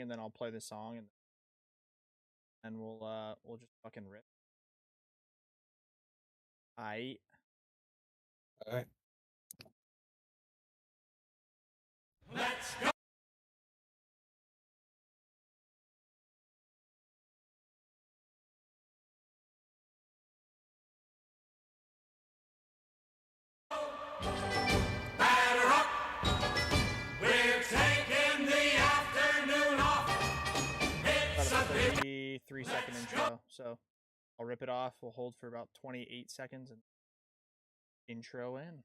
and then I'll play the song, and we'll just fucking rip. I All right. Let's go! Batter up! We're taking the afternoon off. It's about a a big 33-second intro, so I'll rip it off. We'll hold for about 28 seconds and intro in.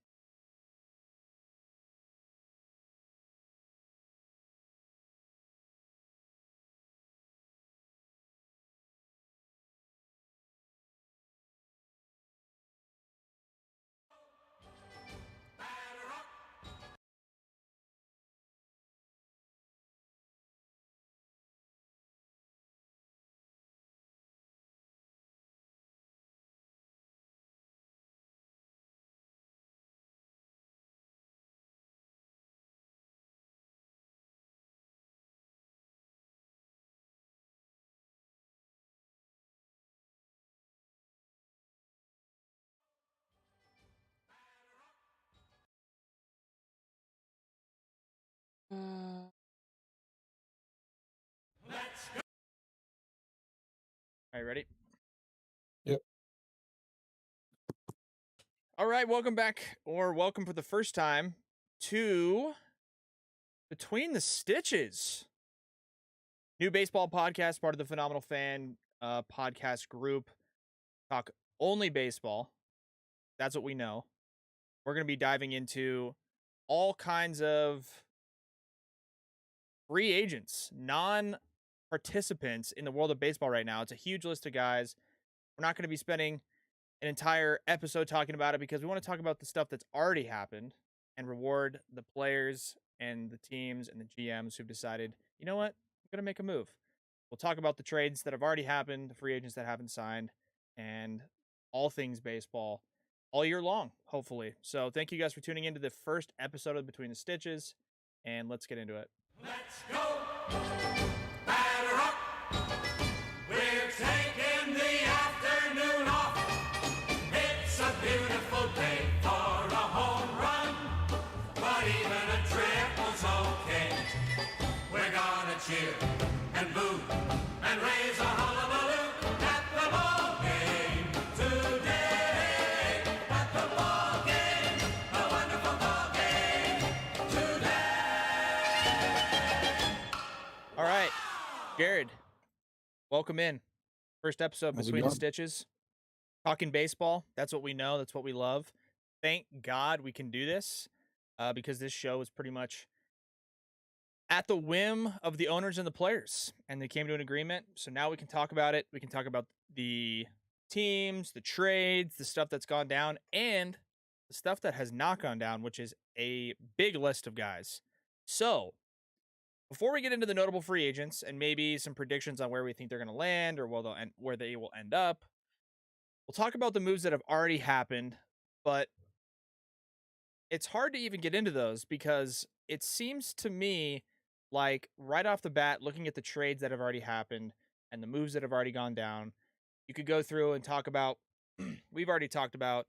batter up. Let's go! All right, ready? Yep. All right, welcome back, or welcome for the first time to Between the Stitches, new baseball podcast, part of the Phenomenal Fan podcast group. Talk only baseball. That's what we know. We're going to be diving into all kinds of free agents, non-participants in the world of baseball right now. It's a huge list of guys. We're not going to be spending an entire episode talking about it because we want to talk about the stuff that's already happened and reward the players and the teams and the GMs who've decided, you know what, I'm going to make a move. We'll talk about the trades that have already happened, the free agents that haven't signed, and all things baseball all year long, hopefully. So thank you guys for tuning into the first episode of Between the Stitches, and let's get into it. Let's go! Batter up! We're taking the afternoon off. It's a beautiful day for a home run, but even a triple's okay. We're gonna cheer and boo and raise a hullabaloo at the ball game today. At the ball game, a wonderful ball game today. All right, Jared, welcome in. First episode How's it Between the going? Stitches. Talking baseball. That's what we know. That's what we love. Thank God we can do this because this show is pretty much at the whim of the owners and the players. And they came to an agreement. So now we can talk about it. We can talk about the teams, the trades, the stuff that's gone down, and the stuff that has not gone down, which is a big list of guys. So before we get into the notable free agents and maybe some predictions on where we think they're going to land or where they will end up, we'll talk about the moves that have already happened, but it's hard to even get into those because it seems to me like right off the bat, looking at the trades that have already happened and the moves that have already gone down, you could go through and talk about, we've already talked about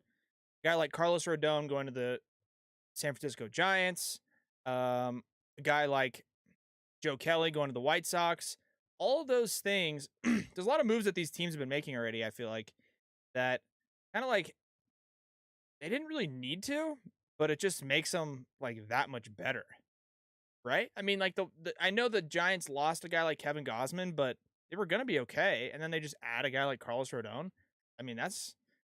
a guy like Carlos Rodon going to the San Francisco Giants, a guy like Joe Kelly going to the White Sox, all of those things. There's a lot of moves that these teams have been making already, I feel like, that kind of like they didn't really need to, but it just makes them like that much better. Right? I mean, like I know the Giants lost a guy like Kevin Gausman, but they were going to be okay. And then they just add a guy like Carlos Rodon. I mean,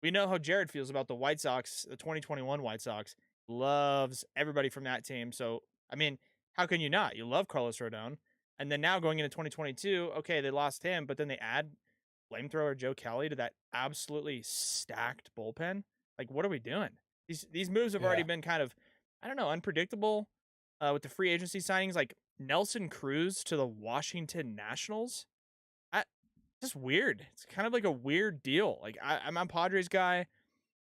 we know how Jared feels about the White Sox, the 2021 White Sox. Loves everybody from that team. So, I mean, how can you not? You love Carlos Rodon. And then now going into 2022, okay, they lost him, but then they add flamethrower Joe Kelly to that absolutely stacked bullpen. Like, what are we doing? These moves have already Yeah. been kind of, I don't know, unpredictable. With the free agency signings, like Nelson Cruz to the Washington Nationals, just weird. It's kind of like a weird deal. Like I'm a Padres guy.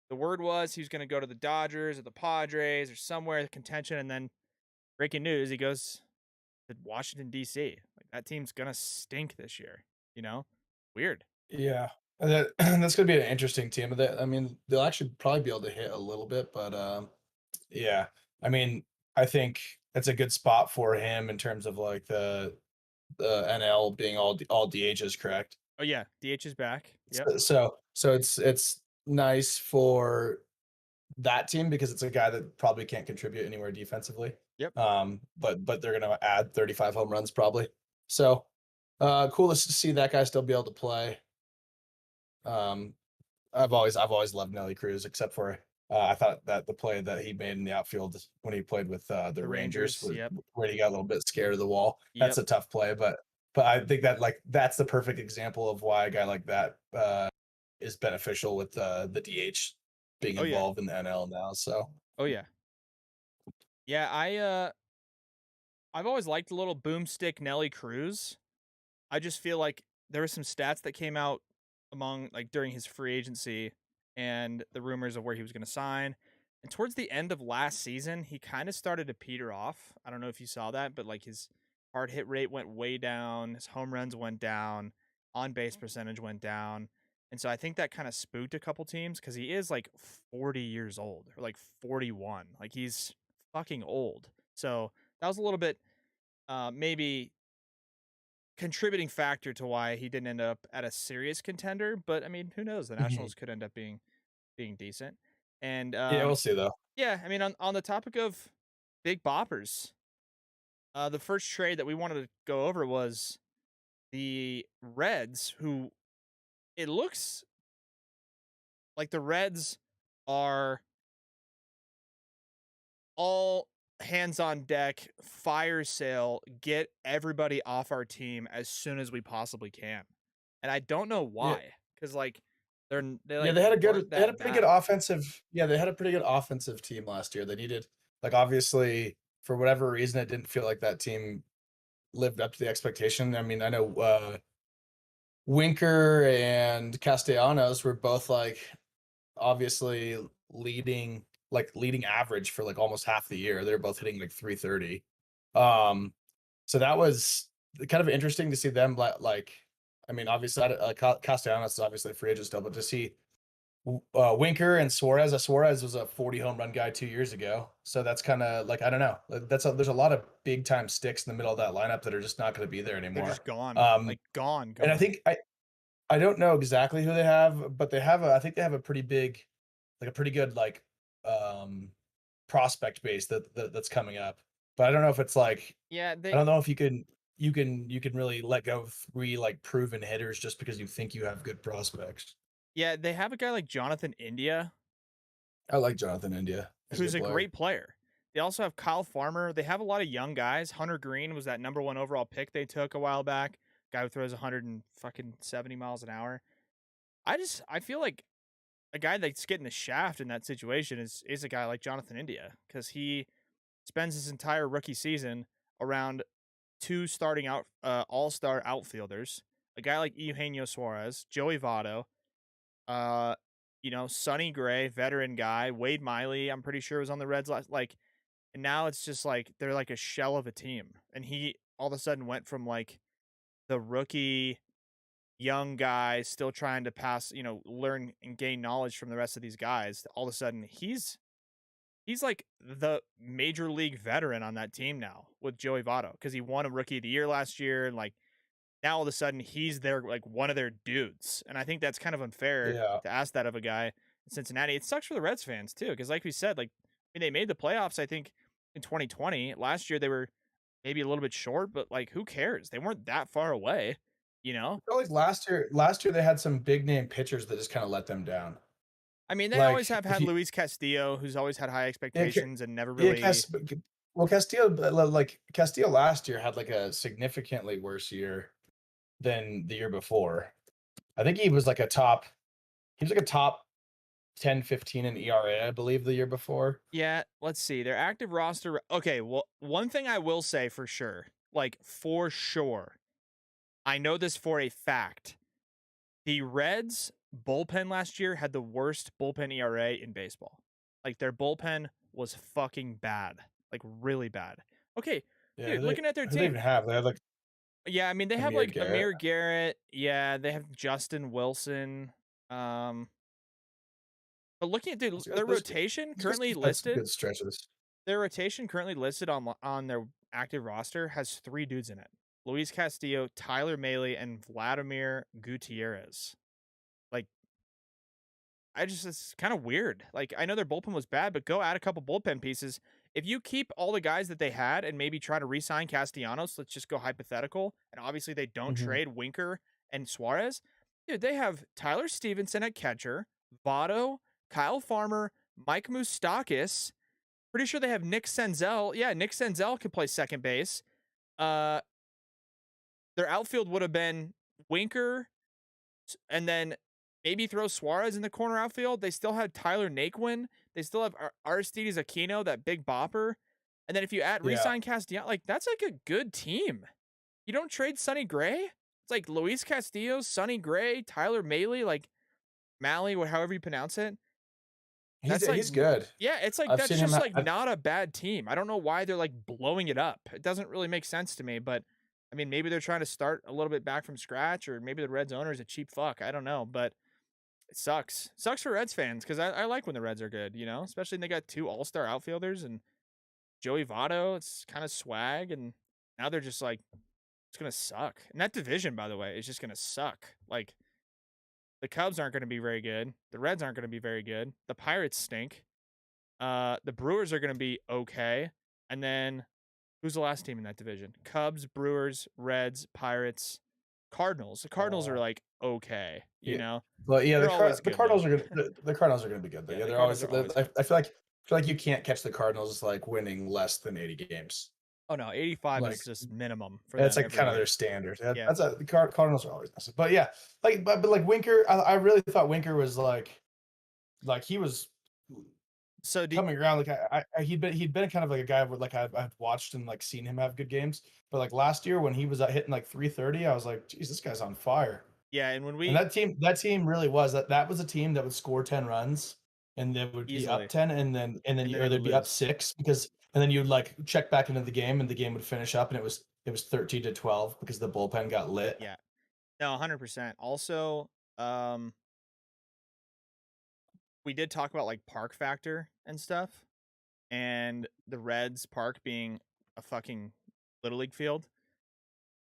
The word was he was going to go to the Dodgers or the Padres or somewhere in contention, and then breaking news, he goes to Washington D.C. Like that team's gonna stink this year. You know, weird. Yeah. That's gonna be an interesting team. I mean, they'll actually probably be able to hit a little bit, but yeah. I mean, I think it's a good spot for him in terms of like the NL being all DHs, correct? Oh yeah, DH is back. Yep. So it's nice for that team because it's a guy that probably can't contribute anywhere defensively. Yep. But they're gonna add 35 home runs probably. So cool to see that guy still be able to play. Um, I've always loved Nelly Cruz, except for I thought that the play that he made in the outfield when he played with the Rangers, Yep. where he got a little bit scared of the wall. That's Yep. a tough play, but I think that like that's the perfect example of why a guy like that is beneficial with the DH being Oh, yeah. involved in the NL now. So Oh yeah. Yeah, I've always liked the little boomstick Nelly Cruz. I just feel like there were some stats that came out among like during his free agency and the rumors of where he was going to sign. And towards the end of last season, he kind of started to peter off. I don't know if you saw that, but like his hard hit rate went way down, his home runs went down, on base percentage went down. And so I think that kind of spooked a couple teams because he is like 40 years old or like 41. Like he's fucking old. So that was a little bit maybe contributing factor to why he didn't end up at a serious contender. But I mean, who knows? The Mhm. Nationals could end up being decent. And Yeah, we'll see though. yeah, I mean, on the topic of big boppers, the first trade that we wanted to go over was the Reds, who it looks like the Reds are all hands on deck, fire sale, get everybody off our team as soon as we possibly can. And I don't know Yeah, why, because like they yeah, like they had a weren't they had a that pretty good bad. offensive. Yeah, they had a pretty good offensive team last year. They needed like obviously for whatever reason it didn't feel like that team lived up to the expectation. I mean, I know Winker and Castellanos were both like obviously leading average for like almost half the year. They're both hitting like 330. Um, so that was kind of interesting to see them like. I mean, obviously, Castellanos is obviously a free agent still, but to see Winker and Suarez. Suarez was a 40 home run guy 2 years ago, so that's kind of like I don't know. There's a lot of big time sticks in the middle of that lineup that are just not going to be there They're anymore. just gone, Um, like gone, and I gone. think I don't know exactly who they have, but I think they have a pretty big, like a pretty good like um prospect base that's coming up. But I don't know if it's like Yeah, I don't know if you can really let go of three like proven hitters just because you think you have good prospects. they have a guy like Jonathan India, I like Jonathan India. He's a who's good a player. great player. They also have Kyle Farmer. They have a lot of young guys. Hunter Green was that number one overall pick they took a while back. Guy who throws 170 miles an hour. I feel like a guy that's getting the shaft in that situation is a guy like Jonathan India because he spends his entire rookie season around two starting out all-star outfielders, a guy like Eugenio Suarez, Joey Votto, uh, Sonny Gray, veteran guy, Wade Miley, I'm pretty sure was on the Reds last like and now it's just like they're like a shell of a team. And he all of a sudden went from like the rookie young guy still trying to pass, learn and gain knowledge from the rest of these guys. All of a sudden he's like the major league veteran on that team now with Joey Votto because he won a rookie of the year last year and like now all of a sudden he's their like one of their dudes. And I think that's kind of unfair Yeah. to ask that of a guy in Cincinnati. It sucks for the Reds fans too, because like we said, like I mean, they made the playoffs, I think, in 2020. Last year they were maybe a little bit short, but like who cares? They weren't that far away, you know? I feel like last year they had some big name pitchers that just kind of let them down. I mean, they always Like have if had you Luis Castillo, who's always had high yeah, expectations and never yeah, really. Castillo, like Castillo last year had like a significantly worse year than the year before. I think he was like a top 10, 15 in ERA, I believe, the year before. Yeah, let's see. Their active roster. Okay, well, one thing I will say for sure, like for sure, I know this for a fact. The Reds bullpen last year had the worst bullpen ERA in baseball. Like their bullpen was fucking bad, like really bad. Okay, Yeah, dude, looking at their who they team, even have? They have like Yeah, I mean they have Amir like Garrett. Amir Garrett. Yeah, they have Justin Wilson. Um, but looking at their rotation currently That's listed, good stretches. on their active roster has 3 dudes in it: Luis Castillo, Tyler Mahle, and Vladimir Gutierrez. Like, it's kind of weird. Like, I know their bullpen was bad, but go add a couple bullpen pieces. If you keep all the guys that they had and maybe try to re-sign Castellanos, let's just go hypothetical, and obviously they don't Mhm. trade Winker and Suarez, dude, they have Tyler Stevenson at catcher, Votto, Kyle Farmer, Mike Moustakas. Pretty sure they have Nick Senzel. Yeah, Nick Senzel can play second base. Uh, their outfield would have been Winker, and then maybe throw Suarez in the corner outfield. They still had Tyler Naquin. They still have Aristides Aquino, that big bopper. And then if you add Yeah. resign Castellanos, like that's like a good team. You don't trade Sonny Gray. It's like Luis Castillo, Sonny Gray, Tyler Mahle, like Malley, however you pronounce it. That's like He's good. Yeah, it's like I've that's seen him just ha- like I've- not a bad team. I don't know why they're like blowing it up. It doesn't really make sense to me, but I mean, maybe they're trying to start a little bit back from scratch, or maybe the Reds owner is a cheap fuck. I don't know, but it sucks. Sucks for Reds fans because I like when the Reds are good, you know, especially when they got 2 all-star outfielders and Joey Votto. It's kind of swag, and now they're just like, it's gonna suck. And that division, by the way, is just gonna suck. Like, the Cubs aren't gonna be very good. The Reds aren't gonna be very good. The Pirates stink. The Brewers are gonna be okay. And then who's the last team in that division? Cubs, Brewers, Reds, Pirates, Cardinals. The Cardinals are like okay, you Yeah. know. But yeah, They're the always good, Cardinals are gonna the Cardinals are gonna be good. Yeah, Yeah, the they're Cardinals always. are always I feel like you can't catch the Cardinals like winning less than 80 games. Oh no, 85 Like, is just minimum for That's them like every kind of year. their standard. Yeah. That's the Cardinals are always nice. But yeah, but like Winker, I really thought Winker was like he was So coming around. Like he'd been kind of like a guy where like I've watched and like seen him have good games. But like last year when he was hitting like 330, I was like, geez, this guy's on fire. yeah, and when we And that team really was that was a team that would score 10 runs and they would be Easily. up 10 and then then or they they'd would be up lose. 6 and then you'd like check back into the game and the game would finish up and it was 13-12 because the bullpen got lit. Yeah. No, 100%. Also, we did talk about like park factor and stuff, and the Reds park being a fucking little league field.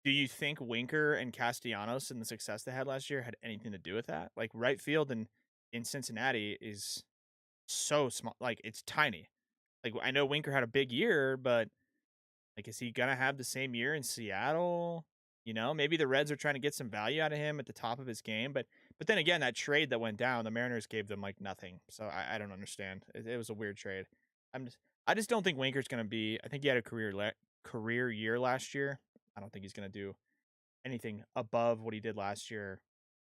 Do you think Winker and Castellanos and the success they had last year had anything to do with that? Like, right field in Cincinnati is so small, like it's tiny. Like, I know Winker had a big year, but like, is he gonna have the same year in Seattle? You know, maybe the Reds are trying to get some value out of him at the top of his game, but then again, that trade that went down, the Mariners gave them like nothing, so I don't understand. It was a weird trade. I just don't think Winker's gonna be. I think he had a career year last year. I don't think he's gonna do anything above what he did last year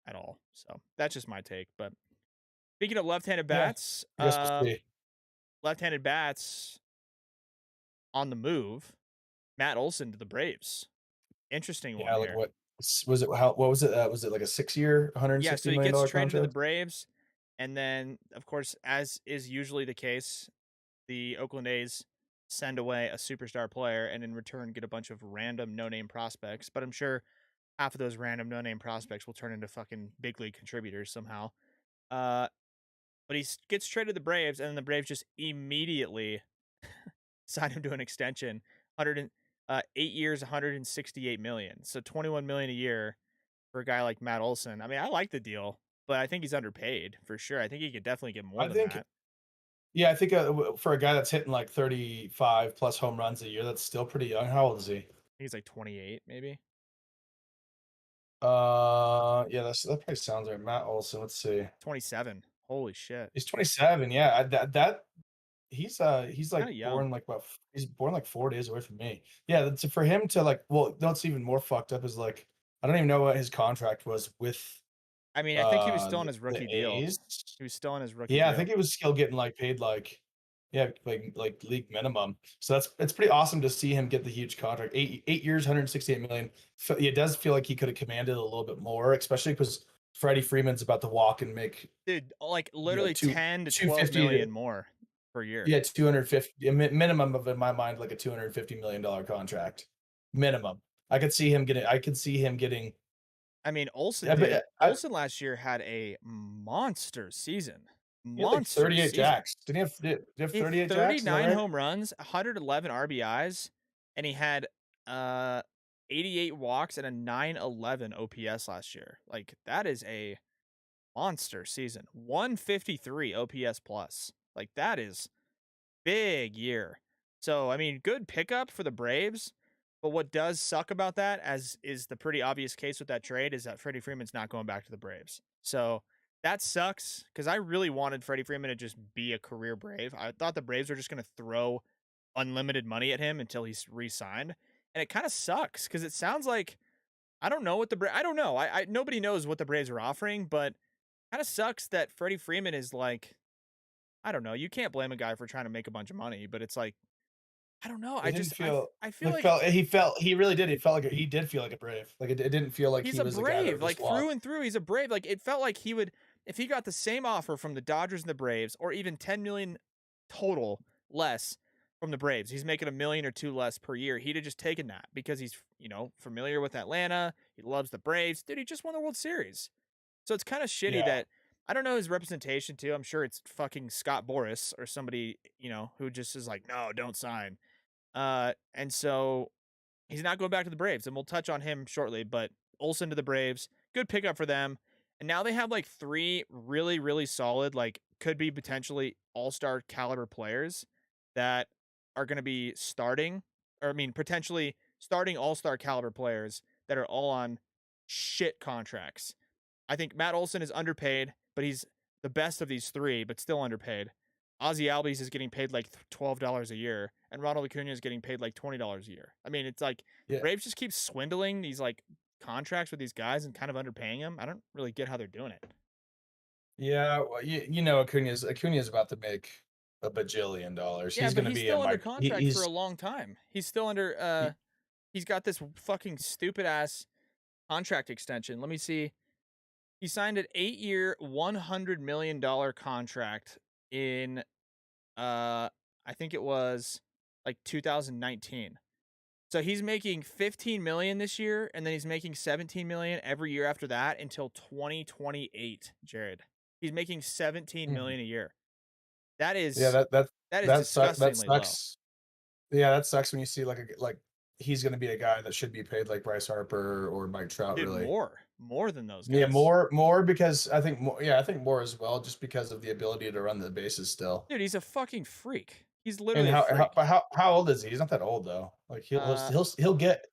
at all. So that's just my take. But speaking of left-handed Yeah, bats, I guess we'll see. left-handed bats on the move, Matt Olson to the Braves. Interesting one Yeah, like here. what was it? What was it? Was it like a 6-year, $160 Yeah, so he million gets traded to the contract? Braves, and then, of course, as is usually the case, the Oakland A's send away a superstar player and in return get a bunch of random no-name prospects. But I'm sure half of those random no-name prospects will turn into fucking big league contributors somehow. But he gets traded to the Braves, and then the Braves just immediately sign him to an extension, 8 years, 168 million, so 21 million a year for a guy like Matt Olson. I mean, I like the deal, but I think he's underpaid for sure. I think he could definitely get more I than think that. Yeah, I think for a guy that's hitting like 35 plus home runs a year, that's still pretty young. How old is he? I think he's like 28, maybe. Yeah, that probably sounds right. Matt Olson. Let's see. 27. Holy shit. He's 27. Yeah, he's like Kinda young. born like he's born like 4 days away from me. Yeah, that's for him to like. Well, what's even more fucked up is like I don't even know what his contract was with. I mean, I think he was still on his the rookie deal. A's. He was still on his rookie Yeah, deal. I think he was still getting like paid like like league minimum. So it's pretty awesome to see him get the huge contract. 8 years, 168 million. It does feel like he could have commanded a little bit more, especially because Freddie Freeman's about to walk and make Dude, like literally 10 to 12 250 million more per year. 250 minimum of in my mind like a $250 million contract minimum. I could see him getting. I mean, Olsen Yeah, but did. I, Olsen last year had a monster season. he had like Monster 38 season. jacks. Did he have He had 38 jacks? Is that 39 right? home runs, 111 RBIs, and he had 88 walks and a 911 OPS last year. Like that is a monster season. 153 OPS plus. Like that is big year. So, I mean, good pickup for the Braves. But what does suck about that, as is the pretty obvious case with that trade, is that Freddie Freeman's not going back to the Braves. So that sucks because I really wanted Freddie Freeman to just be a career Brave. I thought the Braves were just going to throw unlimited money at him until he's re-signed. And it kind of sucks because it sounds like I don't know what the I don't know. I nobody knows what the Braves are offering, but kind of sucks that Freddie Freeman is like, I don't know. You can't blame a guy for trying to make a bunch of money, but it's like, I don't know. It didn't feel. I feel like He really did. He did feel like a Brave. Like it didn't feel like he's he a was the guy that Brave, was like through and through. He's a Brave. Like it felt like he would, if he got the same offer from the Dodgers and the Braves, or even 10 million total less from the Braves, he's making $1 million or $2 million less per year. He'd have just taken that because he's, familiar with Atlanta. He loves the Braves. Dude, he just won the World Series. So it's kind of shitty Yeah. that I don't know his representation too. I'm sure it's fucking Scott Boras or somebody, who just is like, no, don't sign. And so he's not going back to the Braves, and we'll touch on him shortly. But Olsen to the Braves, good pickup for them. And now they have like 3 really, really solid, like could be potentially all-star caliber players that are going to be starting, or I mean, potentially starting all-star caliber players that are all on shit contracts. I think Matt Olson is underpaid, but he's the best of these 3, but still underpaid. Ozzy Albies is getting paid like $12 a year, and Ronald Acuna is getting paid like $20 a year. I mean, it's like Yeah. Braves just keep swindling these like contracts with these guys and kind of underpaying them. I don't really get how they're doing it. Yeah, well, Acuna's about to make a bajillion dollars. Yeah, He's but going to he's be a still under mark. contract He's for a long time. He's still under he's got this fucking stupid ass contract extension. Let me see. He signed an 8-year, $100 million contract in I think it was like 2019. So he's making 15 million this year, and then he's making 17 million every year after that until 2028. Jared, he's making 17 million a year. That is that is that disgustingly low. sucks. Yeah, that sucks when you see like he's going to be a guy that should be paid like Bryce Harper or Mike Trout. Dude, really, more than those guys. yeah, more because I think more. Yeah, I think more as well, just because of the ability to run the bases still. Dude, he's a fucking freak. He's And literally a freak. how old is he? He's not that old though. Like he'll get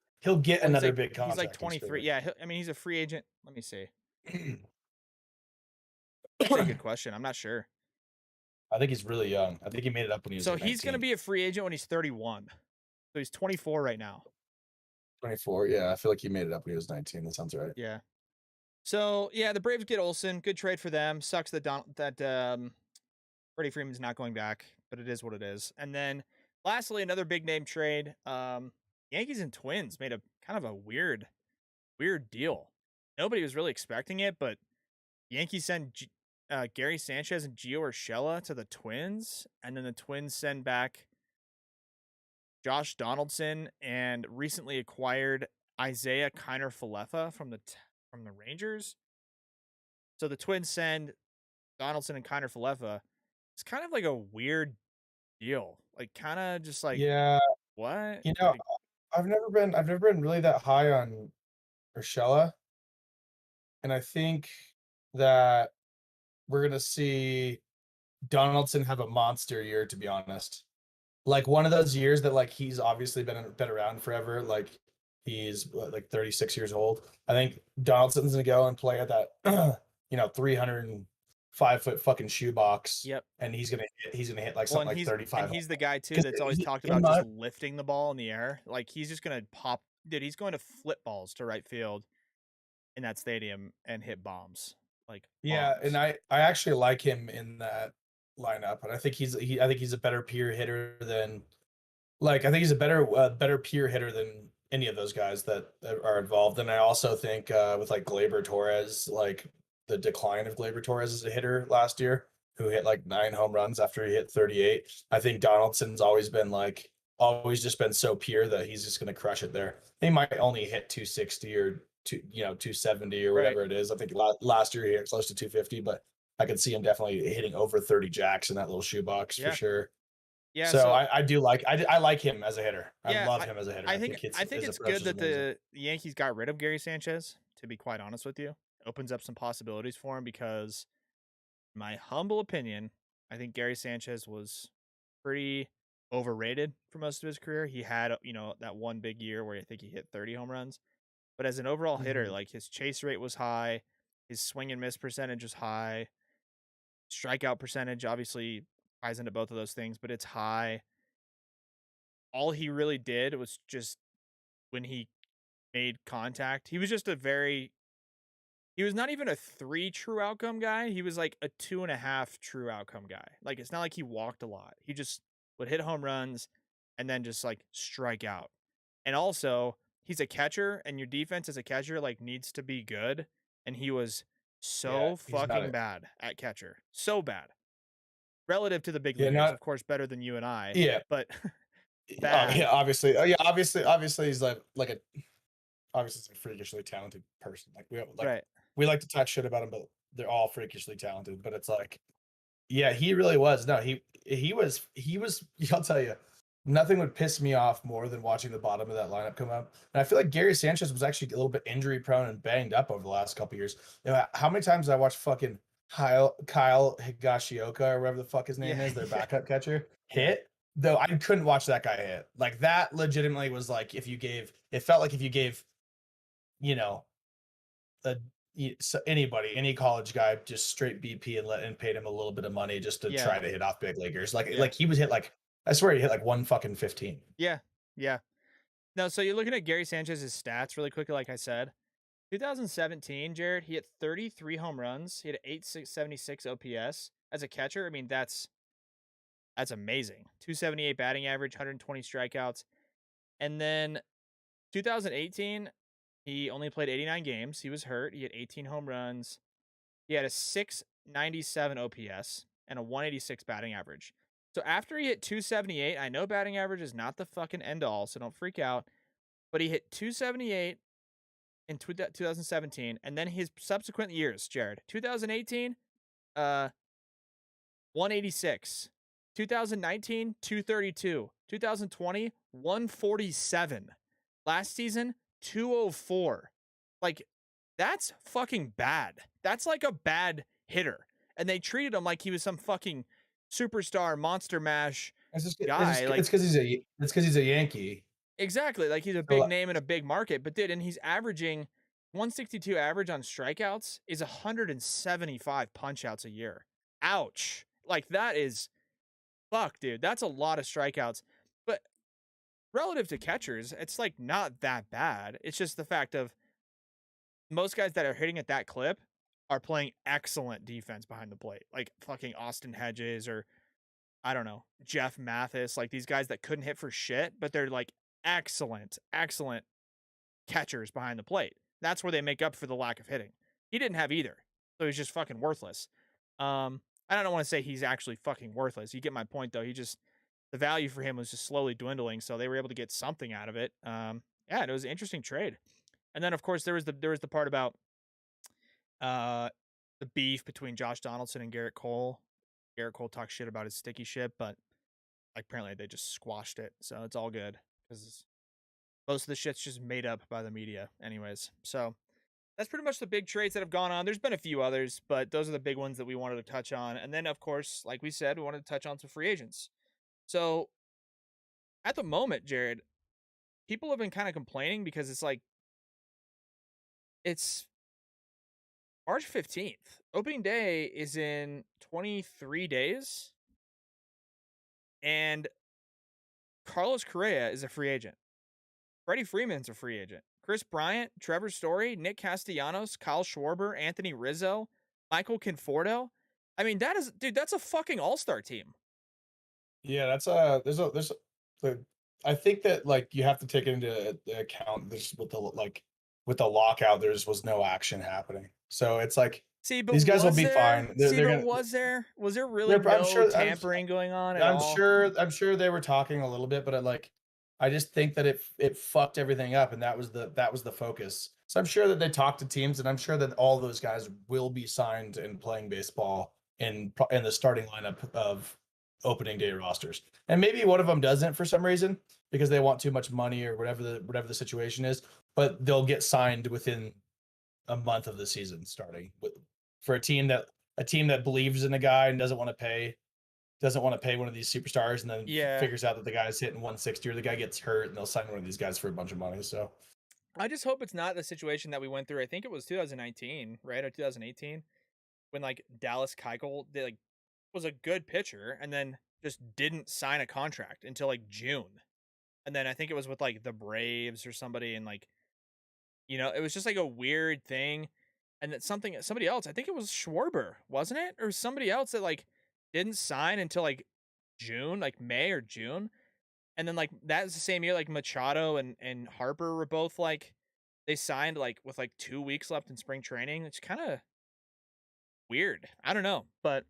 another like, big contract. He's like 23. Yeah, I mean he's a free agent. Let me see. That's a good question. I'm not sure. I think he's really young. I think he made it up when he was. So like he's going to 19. be a free agent when he's 31. So he's 24 right now. 24. Yeah, I feel like he made it up when he was 19. That sounds right. Yeah. So yeah, the Braves get Olsen. Good trade for them. Sucks that Freddie Freeman's not going back, but it is what it is. And then lastly, another big name trade. Yankees and Twins made a kind of a weird deal. Nobody was really expecting it, but Yankees send Gary Sanchez and Gio Urshela to the Twins, and then the Twins send back Josh Donaldson and recently acquired Isaiah Kiner-Falefa from the Rangers. So the Twins send Donaldson and Kiner-Falefa. It's kind of like a weird deal. Like kind of just like, Yeah, what? I've never been really that high on Urshela, and I think that we're gonna see Donaldson have a monster year, to be honest. Like one of those years that like he's obviously been around forever. Like he's like 36 years old. I think Donaldson's gonna go and play at that 305-foot fucking shoebox. Yep. And he's gonna hit like something like 35. And he's the guy too 'Cause that's always talked about just lifting the ball in the air. Like he's just gonna pop. Dude, he's going to flip balls to right field in that stadium and hit bombs. Like Yeah, bombs. and I actually like him in that lineup, and I think he's a better pure hitter than I think he's a better pure hitter than any of those guys that are involved. And I also think with like Gleyber Torres, like the decline of Gleyber Torres as a hitter last year, who hit like 9 home runs after he hit 38. I think Donaldson's always been like always just been so pure that he's just going to crush it there. He might only hit 260 or 270 or Right. whatever it is. I think last year he hit close to 250, but I could see him definitely hitting over 30 jacks in that little shoebox Yeah. for sure. Yeah. So I do like I like him as a hitter. Yeah, I love him as a hitter. I think his it's approach good is that amazing. the Yankees got rid of Gary Sanchez, to be quite honest with you. It opens up some possibilities for him because, in my humble opinion, I think Gary Sanchez was pretty overrated for most of his career. He had, that one big year where I think he hit 30 home runs. But as an overall hitter, Mhm. like his chase rate was high, his swing and miss percentage was high, strikeout percentage obviously ties into both of those things, but it's high. All he really did was just when he made contact, he was just he was not even a 3 true outcome guy. He was like a 2.5 true outcome guy. Like it's not like he walked a lot. He just would hit home runs and then just like strike out. And also, he's a catcher and your defense as a catcher like needs to be good, and he was Yeah, so he's not fucking a bad at catcher. So bad. Relative to the big yeah, leaguers, not of course, better than you and I, yeah. but Yeah, bad. obviously. Oh yeah, obviously he's like a obviously he's a freakishly talented person. Right. We like to talk shit about him, but they're all freakishly talented. But it's like, yeah, he really was. No, he was. I'll tell you, nothing would piss me off more than watching the bottom of that lineup come up. And I feel like Gary Sanchez was actually a little bit injury prone and banged up over the last couple years. How many times I watched fucking Kyle Higashioka or whatever the fuck his name Yeah. is, their Yeah. backup catcher, Yeah. hit. Though I couldn't watch that guy hit. Like that legitimately was like it felt like if you gave, you know, a anybody, any college guy, just straight BP and paid him a little bit of money just to Yeah. try to hit off big leaguers. Yeah. Like he was hit like I swear he hit like 1 fucking 15. Yeah. Yeah. No, so you're looking at Gary Sanchez's stats really quickly, like I said. 2017, Jared, he hit 33 home runs. He had 876 OPS. As a catcher, I mean, that's amazing. 278 batting average, 120 strikeouts. And then 2018, he only played 89 games. He was hurt. He had 18 home runs. He had a 697 OPS and a 186 batting average. So after he hit 278, I know batting average is not the fucking end all, so don't freak out. But he hit 278 in 2017, and then his subsequent years, Jared. 2018, 186. 2019, 232. 2020, 147. Last season, 204. Like, that's fucking bad. That's like a bad hitter. And they treated him like he was some fucking superstar monster mash guy. Like, It's because he's a Yankee. exactly. Like he's a So, big name in a big market, but and he's averaging 162 average on strikeouts is 175 punch outs a year. Ouch. Like that is fuck, dude. That's a lot of strikeouts. But relative to catchers, it's like not that bad. It's just the fact of most guys that are hitting at that clip are playing excellent defense behind the plate. Like fucking Austin Hedges or I don't know, Jeff Mathis, like these guys that couldn't hit for shit, but they're like excellent catchers behind the plate. That's where they make up for the lack of hitting. He didn't have either. So he's just fucking worthless. I don't want to say he's actually fucking worthless. You get my point though. The value for him was just slowly dwindling, so they were able to get something out of it. Yeah, it was an interesting trade. And then of course there was the part about the beef between Josh Donaldson and Garrett Cole. Garrett Cole talked shit about his sticky shit, but like, apparently they just squashed it, so it's all good because most of the shit's just made up by the media, anyways. So that's pretty much the big trades that have gone on. There's been a few others, but those are the big ones that we wanted to touch on. And then, of course, like we said, we wanted to touch on some free agents. So at the moment, Jared, people have been kind of complaining because it's like it's March 15th. Opening day is in 23 days. And Carlos Correa is a free agent. Freddie Freeman's a free agent. Chris Bryant, Trevor Story, Nick Castellanos, Kyle Schwarber, Anthony Rizzo, Michael Conforto. I mean, that's a fucking all-star team. Yeah, I think that like you have to take into account this with the lockout, there was no action happening. So it's like See, but These guys will was be there? fine. See, They're but gonna. was there really I'm no sure. tampering going on at I'm all? sure. I'm sure they were talking a little bit, but I just think that it fucked everything up, and that was the focus. So I'm sure that they talked to teams, and I'm sure that all those guys will be signed and playing baseball in the starting lineup of opening day rosters. And maybe one of them doesn't for some reason because they want too much money or whatever the situation is. But they'll get signed within a month of the season starting for a team that believes in a guy and doesn't want to pay one of these superstars and then Yeah. figures out that the guy's hitting 160 or the guy gets hurt and they'll sign one of these guys for a bunch of money. So I just hope it's not the situation that we went through. I think it was 2019, right, or 2018, when like Dallas Keuchel was a good pitcher and then just didn't sign a contract until like June, and then I think it was with like the Braves or somebody, and like it was just like a weird thing, and that somebody else, I think it was Schwarber, wasn't it, or somebody else that like didn't sign until like June, like May or June. And then like that was the same year like Machado and Harper were both like they signed like with like 2 weeks left in spring training. It's kind of weird. I don't know, but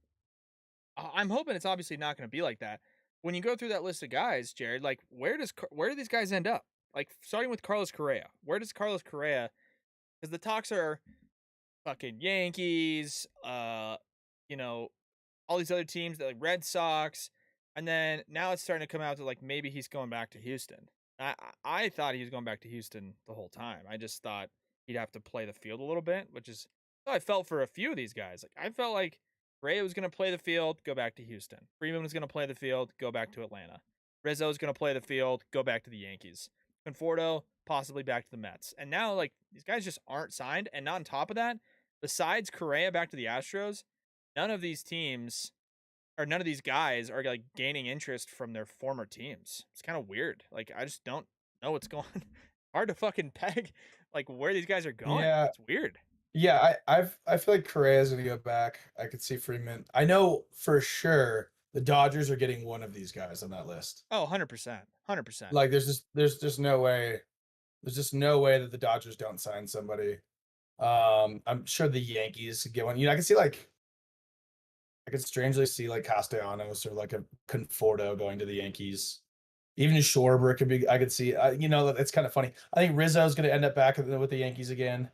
I'm hoping it's obviously not going to be like that. When you go through that list of guys, Jared, like where do these guys end up? Like starting with Carlos Correa. Where does Carlos Correa, cuz the talks are fucking Yankees, you know, all these other teams, that like Red Sox, and then now it's starting to come out to like maybe he's going back to Houston. I thought he was going back to Houston the whole time. I just thought he'd have to play the field a little bit, which is how I felt for a few of these guys. Like I felt like Ray was going to play the field, go back to Houston. Freeman was going to play the field, go back to Atlanta. Rizzo was going to play the field, go back to the Yankees. Conforto possibly back to the Mets. And now like these guys just aren't signed, and not on top of that, besides Correa back to the Astros, none of these teams or none of these guys are like gaining interest from their former teams. It's kind of weird. Like I just don't know what's going on. Hard to fucking peg like where these guys are going. yeah, It's weird. yeah, I feel like Correa's gonna go back. I could see Freeman. I know for sure the Dodgers are getting one of these guys on that list. Oh, 100%. 100%. Like there's just no way. There's just no way that the Dodgers don't sign somebody. I'm sure the Yankees could get one. I could strangely see like Castellanos or like a Conforto going to the Yankees. Even Schwarber could be. I could see. It's kind of funny. I think Rizzo's going to end up back with the Yankees again.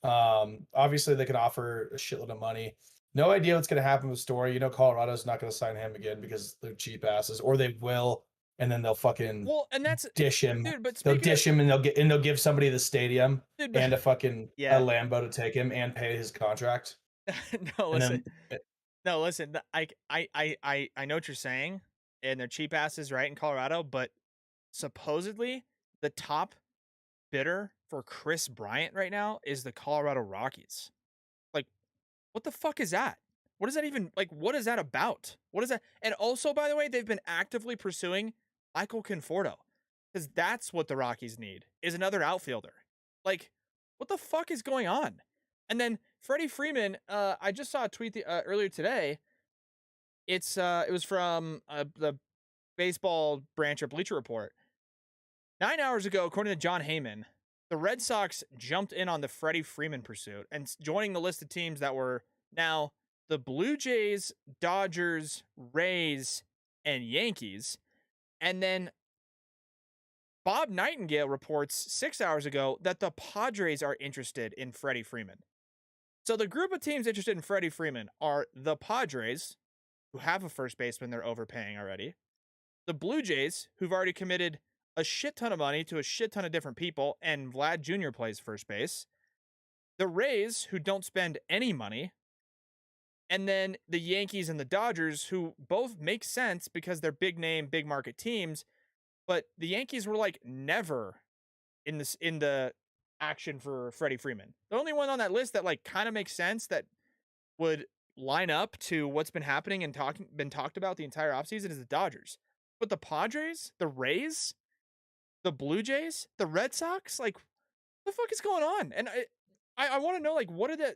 Obviously they can offer a shitload of money. No idea what's going to happen with Story. Colorado's not going to sign him again because they're cheap asses, or they will, and then they'll fucking and that's dish him. dude. But They'll speaking dish him, and they'll give somebody the stadium dude, and a fucking Yeah. a Lambo to take him and pay his contract. no, And listen. then No, listen. I know what you're saying, and they're cheap asses, right, in Colorado. But supposedly, the top bidder for Chris Bryant right now is the Colorado Rockies. Like, what the fuck is that? What is that even like? What is that about? What is that? And also, by the way, they've been actively pursuing Michael Conforto because that's what the Rockies need is another outfielder. Like, what the fuck is going on? And then Freddie Freeman, I just saw a tweet earlier today. It was from the baseball branch of Bleacher Report. 9 hours ago, according to John Heyman, the Red Sox jumped in on the Freddie Freeman pursuit and joining the list of teams that were now the Blue Jays, Dodgers, Rays, and Yankees. And then Bob Nightingale reports 6 hours ago that the Padres are interested in Freddie Freeman. So the group of teams interested in Freddie Freeman are the Padres, who have a first baseman they're overpaying already, the Blue Jays, who've already committed a shit ton of money to a shit ton of different people, and Vlad Jr. plays first base, the Rays, who don't spend any money, and then the Yankees and the Dodgers, who both make sense because they're big name, big market teams, but the Yankees were like never in the action for Freddie Freeman. The only one on that list that like kind of makes sense that would line up to what's been happening and been talked about the entire offseason is the Dodgers. But the Padres, the Rays, the Blue Jays, the Red Sox, like what the fuck is going on? And I want to know like what is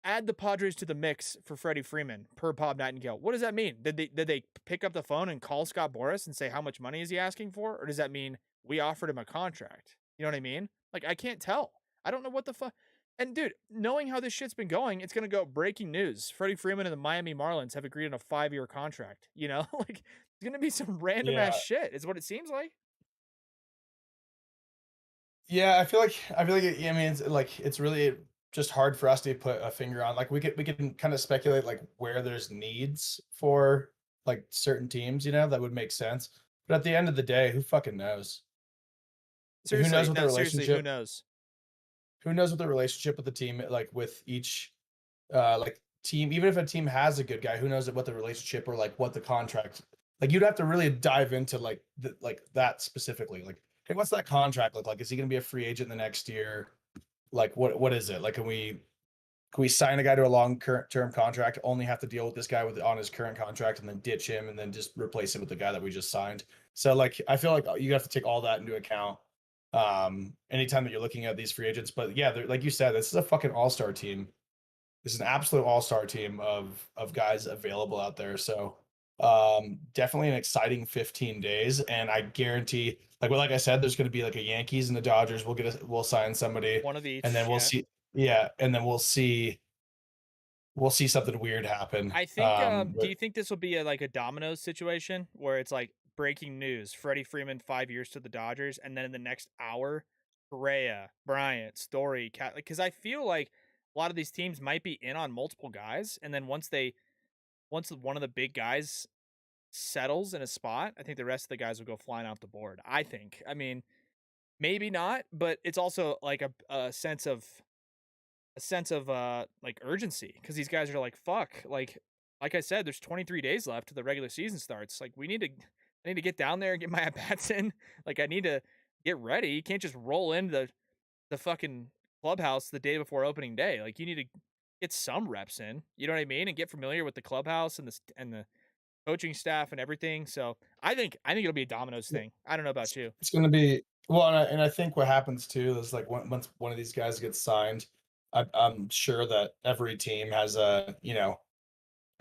add the Padres to the mix for Freddie Freeman per Bob Nightingale. What does that mean? Did they pick up the phone and call Scott Boras and say how much money is he asking for, or does that mean we offered him a contract? You know what I mean? Like I can't tell. I don't know what the fuck. And dude, knowing how this shit's been going, it's gonna go breaking news. Freddie Freeman and the Miami Marlins have agreed on a 5-year contract. You know, like it's gonna be some random ass Yeah. shit. Is what it seems like. Yeah, I feel like I mean it's like it's really just hard for us to put a finger on. Like we can kind of speculate like where there's needs for like certain teams, that would make sense. But at the end of the day, who fucking knows? Who knows Seriously, what the no, seriously, who relationship knows? who knows what the relationship with the team like with each like team, even if a team has a good guy, who knows what the relationship or like what the contract, like you'd have to really dive into like like that specifically. Like, hey, what's that contract look like? Is he gonna be a free agent the next year? Like what is it? Like can we sign a guy to a long current term contract, only have to deal with this guy on his current contract and then ditch him and then just replace him with the guy that we just signed? So like I feel like you have to take all that into account anytime that you're looking at these free agents. But yeah, like you said, this is a fucking all-star team. This is an absolute all-star team of guys available out there. So definitely an exciting 15 days. And I guarantee, like I said, there's gonna be like a Yankees and the Dodgers. We'll sign somebody, One of and then each. we'll Yeah. see. Yeah, and then we'll see something weird happen. I think. Do you think this will be like a dominoes situation where it's like breaking news: Freddie Freeman 5 years to the Dodgers, and then in the next hour, Correa, Bryant, Story, Cat. Because I feel like a lot of these teams might be in on multiple guys, and then once one of the big guys settles in a spot, I think the rest of the guys will go flying off the board. I think. I mean, maybe not, but it's also like a sense of like urgency because these guys are like fuck like I said, there's 23 days left to the regular season starts. Like I need to get down there and get my at bats in. Like I need to get ready. You can't just roll into the fucking clubhouse the day before opening day. Like you need to get some reps in, you know what I mean, and get familiar with the clubhouse and the coaching staff and everything. So I think it'll be a dominoes thing. I don't know about you. it's going to be well, and I think what happens too is like once one of these guys gets signed, I'm sure that every team has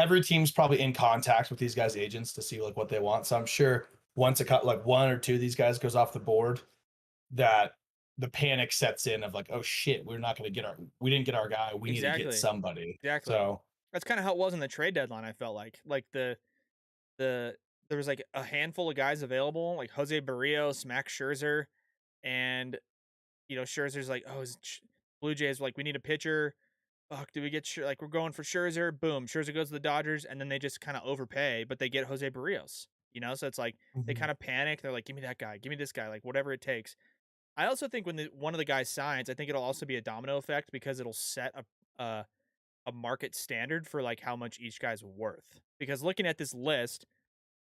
every team's probably in contact with these guys' agents to see like what they want. So I'm sure once like one or two of these guys goes off the board, that the panic sets in of like, oh shit, we didn't get our guy. We need to get Exactly. somebody. Exactly. So That's kind of how it was in the trade deadline. I felt like the there was like a handful of guys available, like Jose Barrios, Max Scherzer, and Scherzer's like, oh, Blue Jays were like, we need a pitcher. Fuck, do we get like we're going for Scherzer? Boom, Scherzer goes to the Dodgers, and then they just kind of overpay, but they get Jose Barrios. So it's like they Mhm. kind of panic. They're like, give me that guy, give me this guy, like whatever it takes. I also think when one of the guys signs, I think it'll also be a domino effect because it'll set a market standard for like how much each guy's worth. Because looking at this list,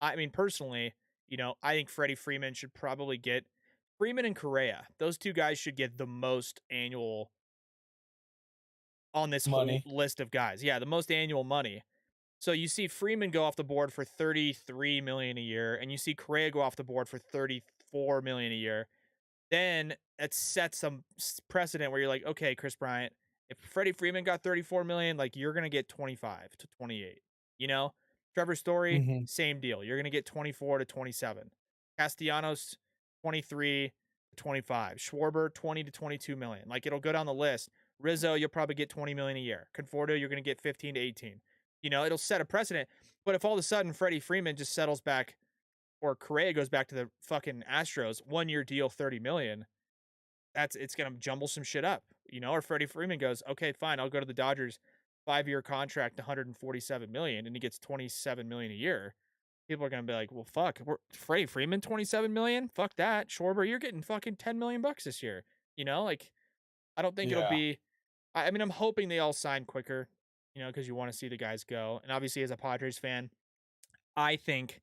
I mean, personally, I think Freddie Freeman should probably get Freeman and Correa. Those two guys should get the most annual on this whole Money. list of guys. Yeah, the most annual money. So you see Freeman go off the board for 33 million a year, and you see Correa go off the board for 34 million a year. Then it sets some precedent where you're like, okay, Chris Bryant, if Freddie Freeman got 34 million, like you're gonna get 25 to 28. You know, Trevor Story, Hmm. same deal. You're gonna get 24 to 27. Castellanos, 23 to 25. Schwarber, 20 to 22 million. Like it'll go down the list. Rizzo, you'll probably get 20 million a year. Conforto, you're gonna get 15 to 18. It'll set a precedent. But if all of a sudden Freddie Freeman just settles back or Correa goes back to the fucking Astros, 1 year deal, 30 million, it's gonna jumble some shit up, or Freddie Freeman goes, okay, fine, I'll go to the Dodgers, 5-year contract, 147 million, and he gets 27 million a year. People are gonna be like, well, fuck, Freddie Freeman, 27 million? Fuck that. Schwarber, you're getting fucking 10 million bucks this year. Like, I don't think it'll Yeah. be I mean, I'm hoping they all sign quicker, because you want to see the guys go. And obviously, as a Padres fan, I think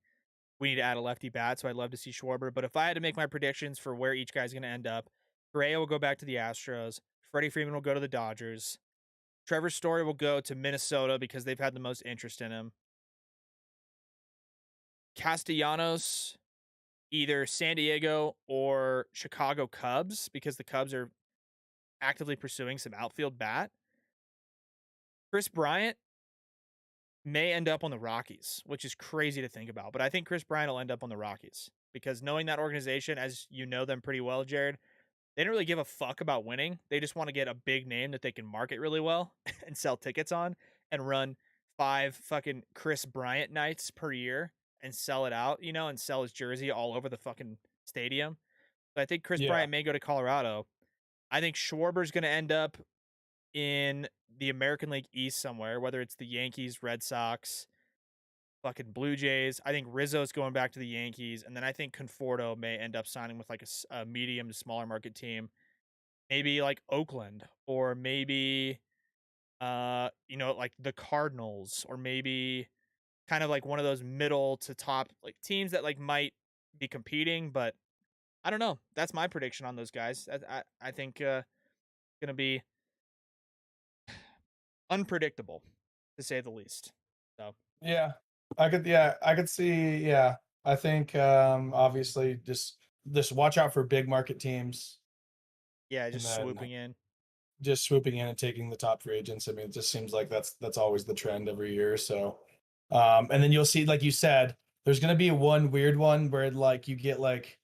we need to add a lefty bat, so I'd love to see Schwarber. But if I had to make my predictions for where each guy's going to end up, Correa will go back to the Astros. Freddie Freeman will go to the Dodgers. Trevor Story will go to Minnesota because they've had the most interest in him. Castellanos, either San Diego or Chicago Cubs because the Cubs are actively pursuing some outfield bat. Chris Bryant may end up on the Rockies, which is crazy to think about. But I think Chris Bryant will end up on the Rockies because knowing that organization, as you know them pretty well, Jared, they don't really give a fuck about winning. They just want to get a big name that they can market really well and sell tickets on and run 5 fucking Chris Bryant nights per year and sell it out, and sell his jersey all over the fucking stadium. But I think Chris Yeah. Bryant may go to Colorado. I think Schwarber's going to end up in the American League East somewhere, whether it's the Yankees, Red Sox, fucking Blue Jays. I think Rizzo's going back to the Yankees, and then I think Conforto may end up signing with like a medium to smaller market team, maybe like Oakland, or maybe like the Cardinals, or maybe kind of like one of those middle to top like teams that like might be competing, but I don't know. That's my prediction on those guys. I think gonna be unpredictable to say the least. So Yeah. I could see, yeah. I think obviously just watch out for big market teams yeah, and just then swooping in. just swooping in and taking the top free agents. I mean, it just seems like that's always the trend every year. So and then you'll see, like you said, there's gonna be one weird one where like you get like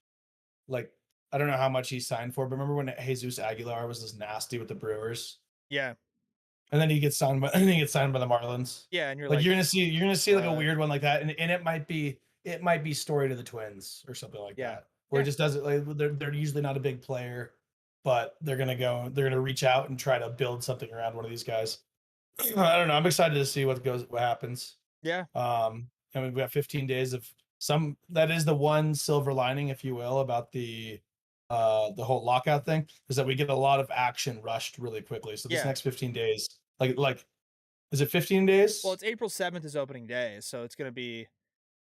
I don't know how much he signed for, but remember when Jesus Aguilar was this nasty with the Brewers? Yeah, And then he gets signed by and he gets signed by the Marlins. yeah, and you're Like like, you're gonna see like a uh, weird one like that, and it might be story to the Twins or something like Yeah. that, where Yeah. it just doesn't like they're usually not a big player, but they're gonna reach out and try to build something around one of these guys. I don't know. I'm excited to see what happens. yeah, I mean, we got 15 days of some. That is the one silver lining, if you will, about the whole lockout thing, is that we get a lot of action rushed really quickly. So this Yeah. next 15 days, like is it 15 days? well, it's April 7th is opening day, so it's gonna be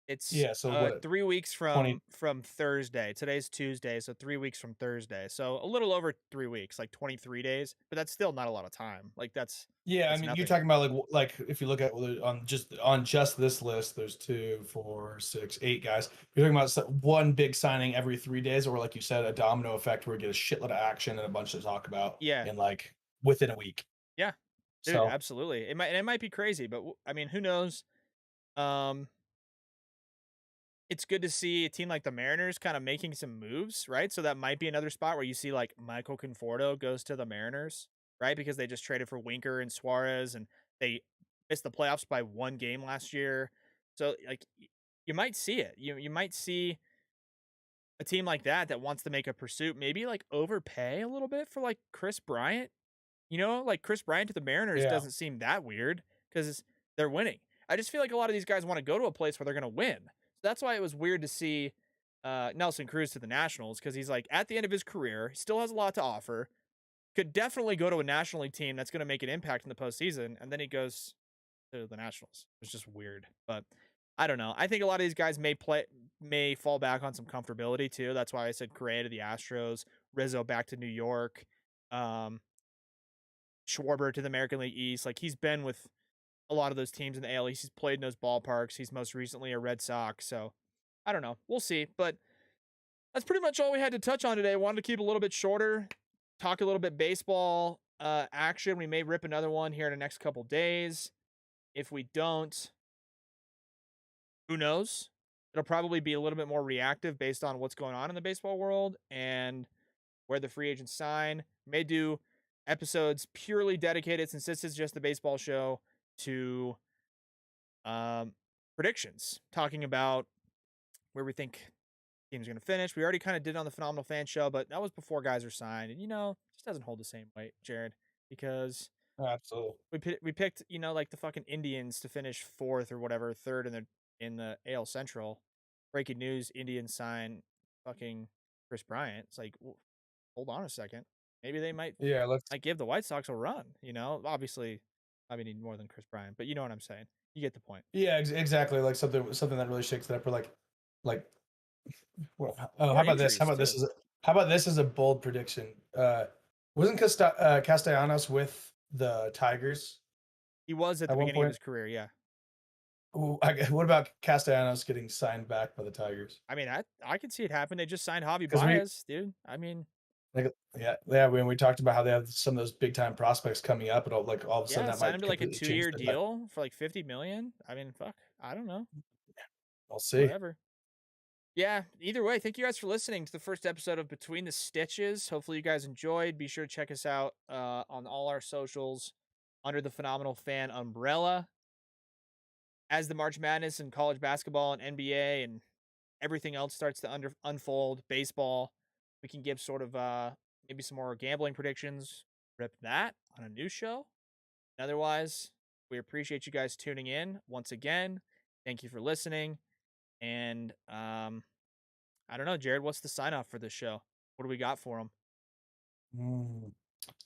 it's Yeah, so what, 3 weeks 20 from Thursday. Today's Tuesday, so 3 weeks from Thursday. So a little over 3 weeks, like 23 days, but that's still not a lot of time. Like that's Yeah, I That's mean, nothing. you're talking about like if you look at on just this list, there's 2, 4, 6, 8 guys. You're talking about one big signing every 3 days, or like you said, a domino effect where we get a shitload of action and a bunch to talk about. Yeah. in like within a week. Yeah. Dude, So absolutely. It might be crazy, but I mean, who knows? It's good to see a team like the Mariners kind of making some moves, right? So that might be another spot where you see like Michael Conforto goes to the Mariners, right? Because they just traded for Winker and Suarez, and they missed the playoffs by 1 game last year. So like you might see it. You might see a team like that wants to make a pursuit, maybe like overpay a little bit for like Chris Bryant. Like Chris Bryant to the Mariners Yeah. doesn't seem that weird because they're winning. I just feel like a lot of these guys want to go to a place where they're going to win. So that's why it was weird to see Nelson Cruz to the Nationals, because he's like at the end of his career, he still has a lot to offer. Could definitely go to a National League team that's going to make an impact in the postseason, and then he goes to the Nationals. It's just weird, but I don't know. I think a lot of these guys may fall back on some comfortability too. That's why I said Correa to the Astros, Rizzo back to New York. Schwarber to the American League East. Like he's been with a lot of those teams in the AL East. He's played in those ballparks. He's most recently a Red Sox. So I don't know. We'll see. But that's pretty much all we had to touch on today. Wanted to keep a little bit shorter, talk a little bit baseball action. We may rip another one here in the next couple days. If we don't, who knows? It'll probably be a little bit more reactive based on what's going on in the baseball world and where the free agents sign. May do episodes purely dedicated, since this is just the baseball show, to predictions, talking about where we think teams are going to finish. We already kind of did it on the Phenomenal Fan Show, but that was before guys are signed, and it just doesn't hold the same weight, Jared, because absolutely. we picked like the fucking Indians to finish 4th or whatever, 3rd in the AL Central. Breaking news: Indians sign fucking Chris Bryant. It's like, hold on a second. Maybe they might Yeah, give the White Sox a run. Obviously, I need more than Chris Bryant, but you know what I'm saying. You get the point. Yeah, exactly. Like something that really shakes it up, or like well, More how about this? injuries, How about this too. how about this as a bold prediction? Wasn't Castellanos with the Tigers? He was at the At one beginning of point? his career, yeah. What about Castellanos getting signed back by the Tigers? I mean, I could see it happen. They just signed Javi 'Cause we- Baez, dude. I mean, Yeah. When we talked about how they have some of those big time prospects coming up, and all of a sudden yeah, that sign might him to like a completely change 2-year the deal for like $50 million. I mean, fuck, I don't know, We'll see. whatever. Yeah, either way, thank you guys for listening to the first episode of Between the Stitches. Hopefully you guys enjoyed. Be sure to check us out on all our socials under the Phenomenal Fan umbrella. As the March Madness and college basketball and NBA and everything else starts to unfold, baseball, we can give sort of maybe some more gambling predictions, rip that on a new show. Otherwise, we appreciate you guys tuning in once again. Thank you for listening. And I don't know, Jared, what's the sign off for this show? What do we got for them?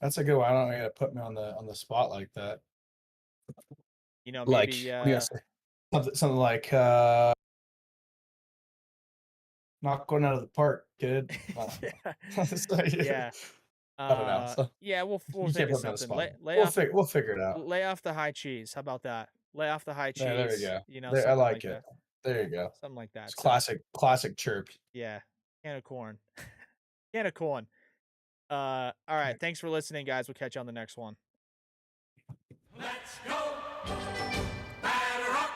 That's a good one. I don't know, to put me on the spot like that. You know, Like, maybe what do you say? Something like not going out of the park, kid. yeah. I don't know. So Yeah, we'll you think can't of put me on the something. spot. We'll figure it out. Lay off the high cheese. How about that? Lay off the high cheese. Yeah, there you go. You know, I something like like it. that. There you go. Something like that. It's So, classic chirp. yeah. Can of corn. Can of corn. All right. Thanks for listening, guys. We'll catch you on the next one. Let's go, batter up.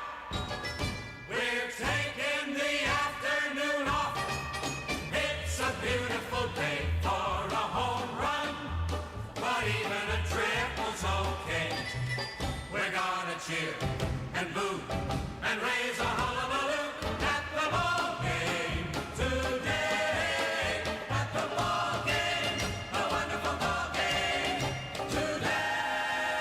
We're taking the afternoon off. It's a beautiful day for a home run, but even a triple's okay. We're gonna cheer and boo